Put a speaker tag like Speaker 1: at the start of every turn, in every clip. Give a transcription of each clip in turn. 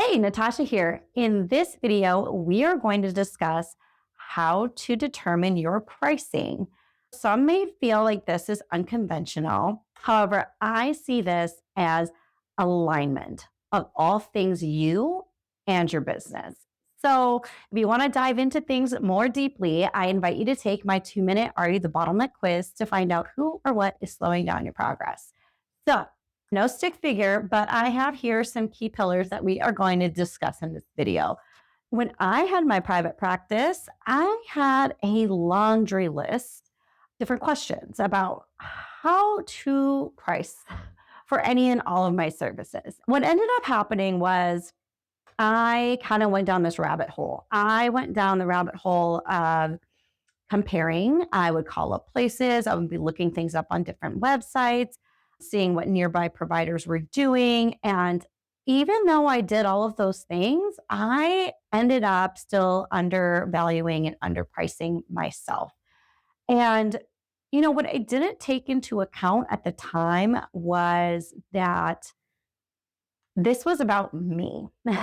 Speaker 1: Hey, Natasha here. In this video, we are going to discuss how to determine your pricing. Some may feel like this is unconventional. However, I see this as alignment of all things you and your business. So, if you want to dive into things more deeply, I invite you to take my 2-minute Are You the Bottleneck quiz to find out who or what is slowing down your progress. So, no stick figure, but I have here some key pillars that we are going to discuss in this video. When I had my private practice, I had a laundry list, different questions about how to price for any and all of my services. What ended up happening was I kind of went down this rabbit hole. I went down the rabbit hole of comparing. I would call up places. I would be looking things up on different websites, seeing what nearby providers were doing. And even though I did all of those things, I ended up still undervaluing and underpricing myself. And, what I didn't take into account at the time was that this was about me. And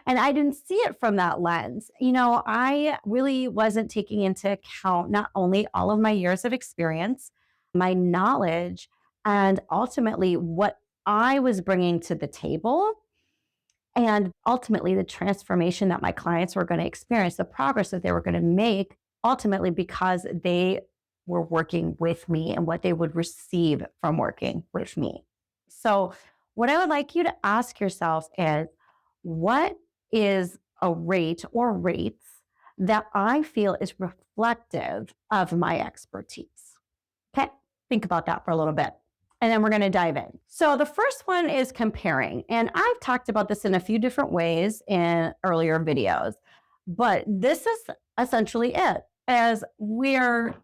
Speaker 1: I didn't see it from that lens. I really wasn't taking into account not only all of my years of experience, my knowledge, and ultimately what I was bringing to the table, and ultimately the transformation that my clients were going to experience, the progress that they were going to make, ultimately because they were working with me and what they would receive from working with me. So, what I would like you to ask yourselves is, what is a rate or rates that I feel is reflective of my expertise? Okay, think about that for a little bit. And then we're going to dive in. So the first one is comparing. And I've talked about this in a few different ways in earlier videos, but this is essentially it, as we're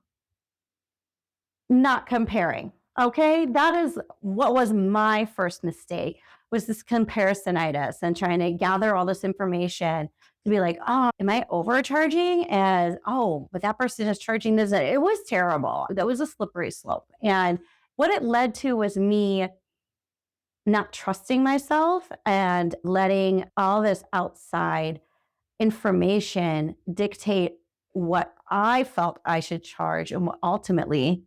Speaker 1: not comparing. Okay, that is what was my first mistake, was this comparisonitis and trying to gather all this information to be like, oh, am I overcharging? As, oh, but that person is charging this. It was terrible. That was a slippery slope. And what it led to was me not trusting myself and letting all this outside information dictate what I felt I should charge, and what ultimately,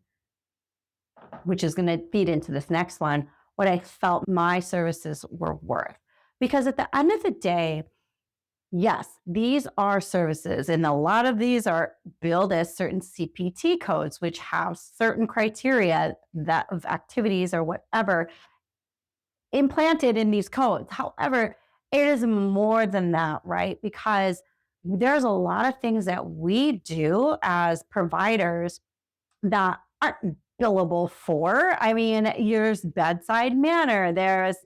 Speaker 1: which is going to feed into this next one, what I felt my services were worth. Because at the end of the day, yes, these are services, and a lot of these are billed as certain CPT codes, which have certain criteria that of activities or whatever implanted in these codes. However, it is more than that, right? Because there's a lot of things that we do as providers that aren't billable for. I mean, there's bedside manner. There's,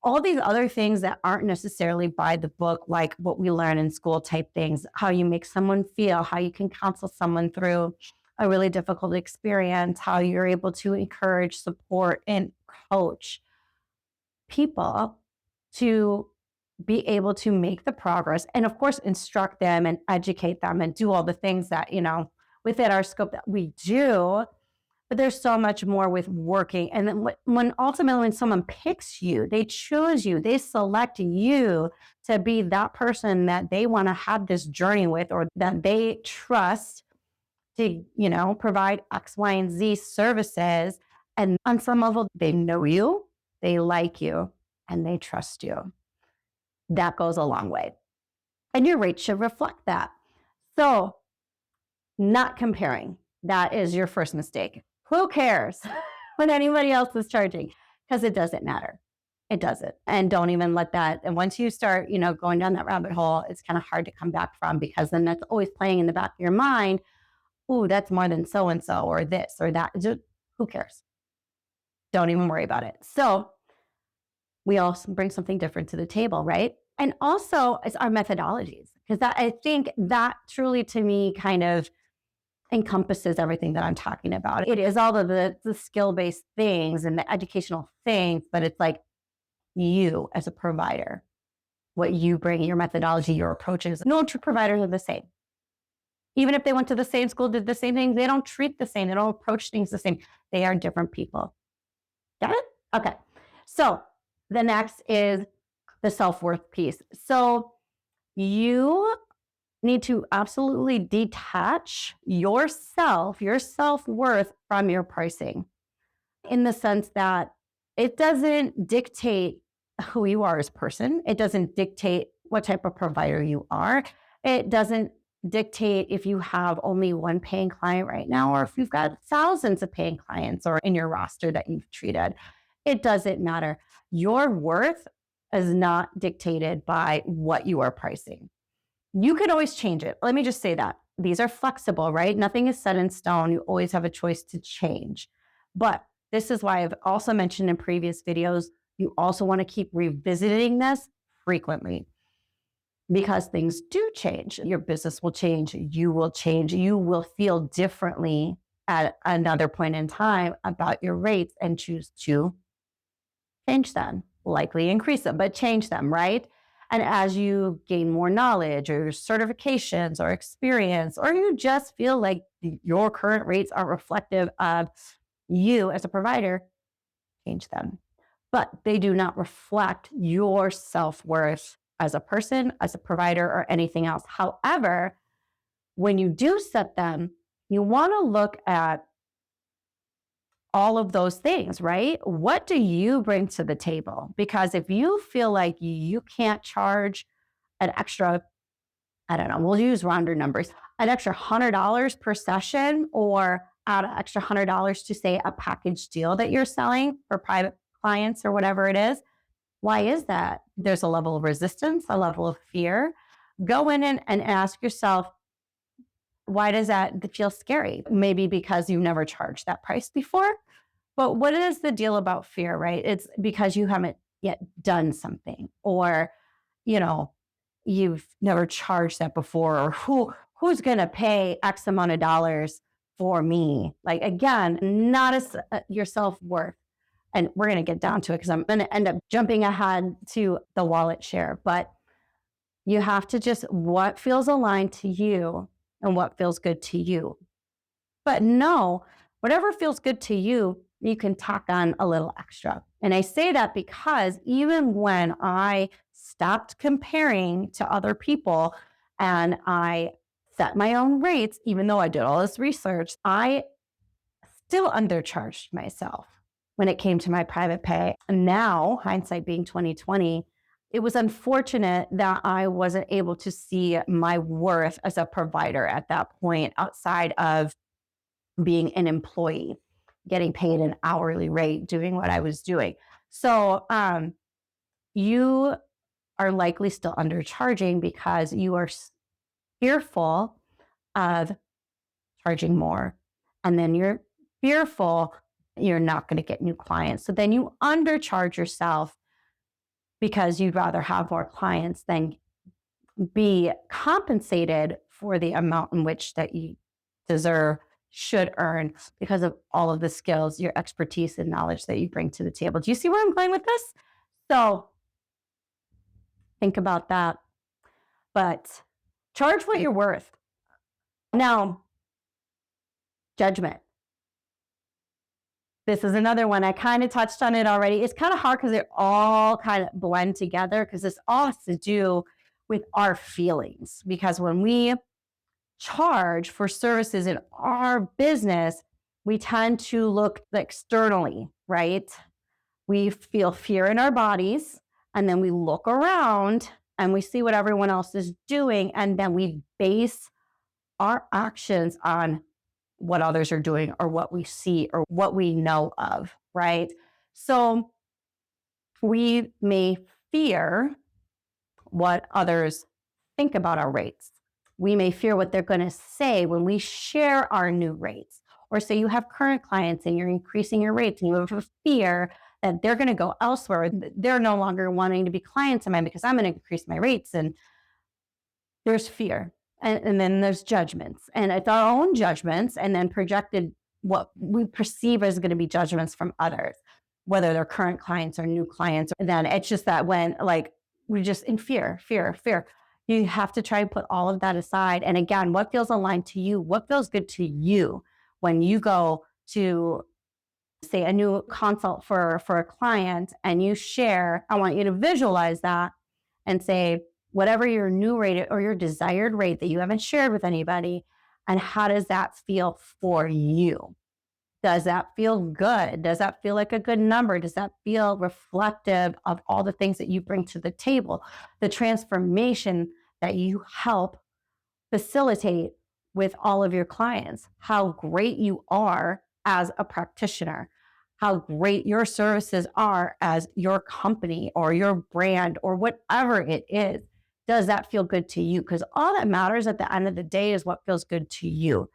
Speaker 1: all these other things that aren't necessarily by the book, like what we learn in school type things, how you make someone feel, how you can counsel someone through a really difficult experience, how you're able to encourage, support, and coach people to be able to make the progress, and of course instruct them and educate them and do all the things that within our scope that we do. But there's so much more with working. And then when ultimately when someone picks you, they choose you, they select you to be that person that they want to have this journey with, or that they trust to provide X, Y, and Z services. And on some level, they know you, they like you, and they trust you. That goes a long way. And your rate should reflect that. So, not comparing. That is your first mistake. Who cares what anybody else is charging? Because it doesn't matter. It doesn't. And don't even let that. And once you start, going down that rabbit hole, it's kind of hard to come back from, because then that's always playing in the back of your mind. Oh, that's more than so-and-so, or this or that. Just, who cares? Don't even worry about it. So we all bring something different to the table, right? And also it's our methodologies, because I think that truly, to me, kind of encompasses everything that I'm talking about. It is all of the skill-based things and the educational things, but it's like you as a provider, what you bring, your methodology, your approaches. No true providers are the same. Even if they went to the same school, did the same thing, they don't treat the same. They don't approach things the same. They are different people. Got it? Okay. So the next is the self-worth piece. So you need to absolutely detach yourself, your self-worth from your pricing, in the sense that it doesn't dictate who you are as a person. It doesn't dictate what type of provider you are. It doesn't dictate if you have only one paying client right now, or if you've got thousands of paying clients or in your roster that you've treated. It doesn't matter. Your worth is not dictated by what you are pricing. You can always change it. Let me just say that. These are flexible, right? Nothing is set in stone. You always have a choice to change. But this is why I've also mentioned in previous videos, you also want to keep revisiting this frequently, because things do change. Your business will change. You will change. You will feel differently at another point in time about your rates and choose to change them, likely increase them, but change them, right? And as you gain more knowledge or certifications or experience, or you just feel like your current rates are reflective of you as a provider, change them. But they do not reflect your self-worth as a person, as a provider, or anything else. However, when you do set them, you want to look at all of those things, right? What do you bring to the table? Because if you feel like you can't charge an extra, I don't know, we'll use rounder numbers, an extra $100 per session, or add an extra $100 to, say, a package deal that you're selling for private clients or whatever it is. Why is that? There's a level of resistance, a level of fear. Go in and ask yourself, why does that feel scary? Maybe because you've never charged that price before. But what is the deal about fear, right? It's because you haven't yet done something, or, you know, you've never charged that before, or who's going to pay X amount of dollars for me? Like, again, not as your self-worth. And we're going to get down to it because I'm going to end up jumping ahead to the wallet share. But you have to just, what feels aligned to you and what feels good to you. But no, whatever feels good to you, you can tack on a little extra. And I say that because even when I stopped comparing to other people and I set my own rates, even though I did all this research, I still undercharged myself when it came to my private pay. And now, hindsight being 2020, it was unfortunate that I wasn't able to see my worth as a provider at that point, outside of being an employee, getting paid an hourly rate, doing what I was doing. So you are likely still undercharging because you are fearful of charging more. And then you're fearful you're not going to get new clients. So then you undercharge yourself because you'd rather have more clients than be compensated for the amount in which that you deserve, should earn, because of all of the skills, your expertise and knowledge that you bring to the table. Do you see where I'm going with this? So think about that, but charge what you're worth. Now, judgment. This is another one. I kind of touched on it already. It's kind of hard because they all kind of blend together, because this all has to do with our feelings. Because when we charge for services in our business, we tend to look externally, right? We feel fear in our bodies, and then we look around and we see what everyone else is doing, and then we base our actions on what others are doing, or what we see, or what we know of, right? So we may fear what others think about our rates. We may fear what they're going to say when we share our new rates. Or say you have current clients and you're increasing your rates, and you have a fear that they're going to go elsewhere. They're no longer wanting to be clients of mine because I'm going to increase my rates. And there's fear. And then there's judgments. And it's our own judgments, and then projected what we perceive as going to be judgments from others, whether they're current clients or new clients. And then it's just that when, like, we're just in fear. You have to try and put all of that aside. And again, what feels aligned to you? What feels good to you when you go to say a new consult for a client, and you share, I want you to visualize that and say whatever your new rate or your desired rate that you haven't shared with anybody, and how does that feel for you? Does that feel good? Does that feel like a good number? Does that feel reflective of all the things that you bring to the table, the transformation that you help facilitate with all of your clients, how great you are as a practitioner, how great your services are as your company or your brand or whatever it is? Does that feel good to you? Because all that matters at the end of the day is what feels good to you.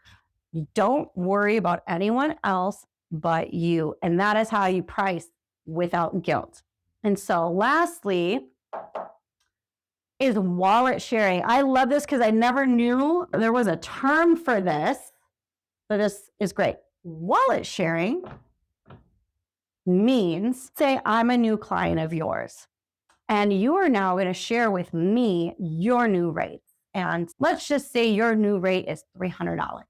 Speaker 1: Don't worry about anyone else but you. And that is how you price without guilt. And so lastly is wallet sharing. I love this because I never knew there was a term for this, but this is great. Wallet sharing means, say I'm a new client of yours, and you are now going to share with me your new rate. And let's just say your new rate is $300.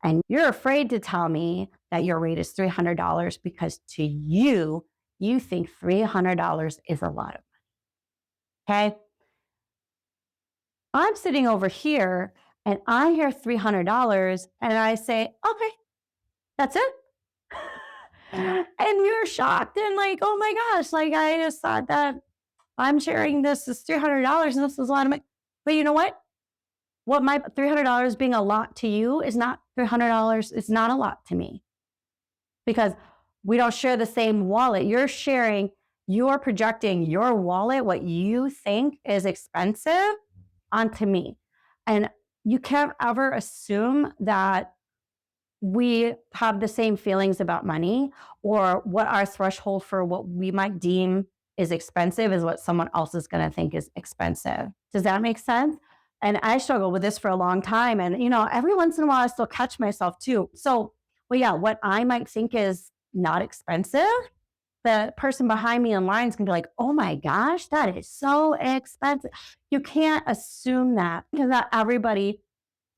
Speaker 1: And you're afraid to tell me that your rate is $300 because to you, you think $300 is a lot of money. Okay. I'm sitting over here and I hear $300 and I say, okay, that's it. And you're shocked and like, oh my gosh, like I just thought that I'm sharing this is $300 and this is a lot of money. But you know what? What my $300 being a lot to you is not $300. It's not a lot to me because we don't share the same wallet. You're projecting your wallet, what you think is expensive, onto me. And you can't ever assume that we have the same feelings about money or what our threshold for what we might deem is expensive is what someone else is going to think is expensive. Does that make sense? And I struggled with this for a long time. And, every once in a while, I still catch myself too. So, well, yeah, what I might think is not expensive, the person behind me in line is going to be like, oh my gosh, that is so expensive. You can't assume that because not everybody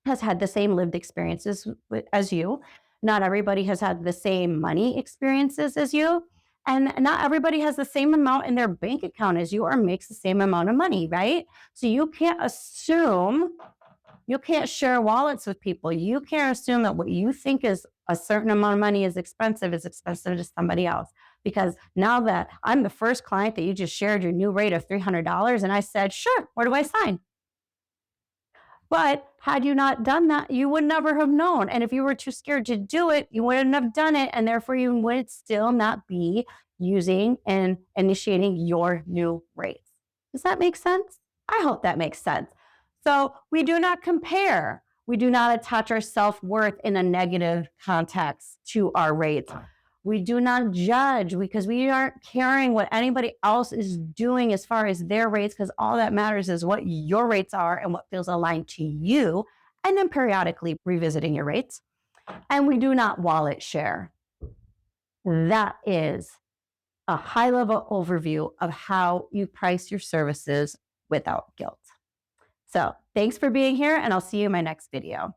Speaker 1: has had the same lived experiences as you. Not everybody has had the same money experiences as you. And not everybody has the same amount in their bank account as you or makes the same amount of money, right? So you can't assume, you can't share wallets with people. You can't assume that what you think is a certain amount of money is expensive to somebody else. Because now that I'm the first client that you just shared your new rate of $300 and I said, sure, where do I sign? But had you not done that, you would never have known. And if you were too scared to do it, you wouldn't have done it. And therefore, you would still not be using and initiating your new rates. Does that make sense? I hope that makes sense. So we do not compare. We do not attach our self-worth in a negative context to our rates. We do not judge because we aren't caring what anybody else is doing as far as their rates, because all that matters is what your rates are and what feels aligned to you, and then periodically revisiting your rates. And we do not wallet share. That is a high-level overview of how you price your services without guilt. So thanks for being here, and I'll see you in my next video.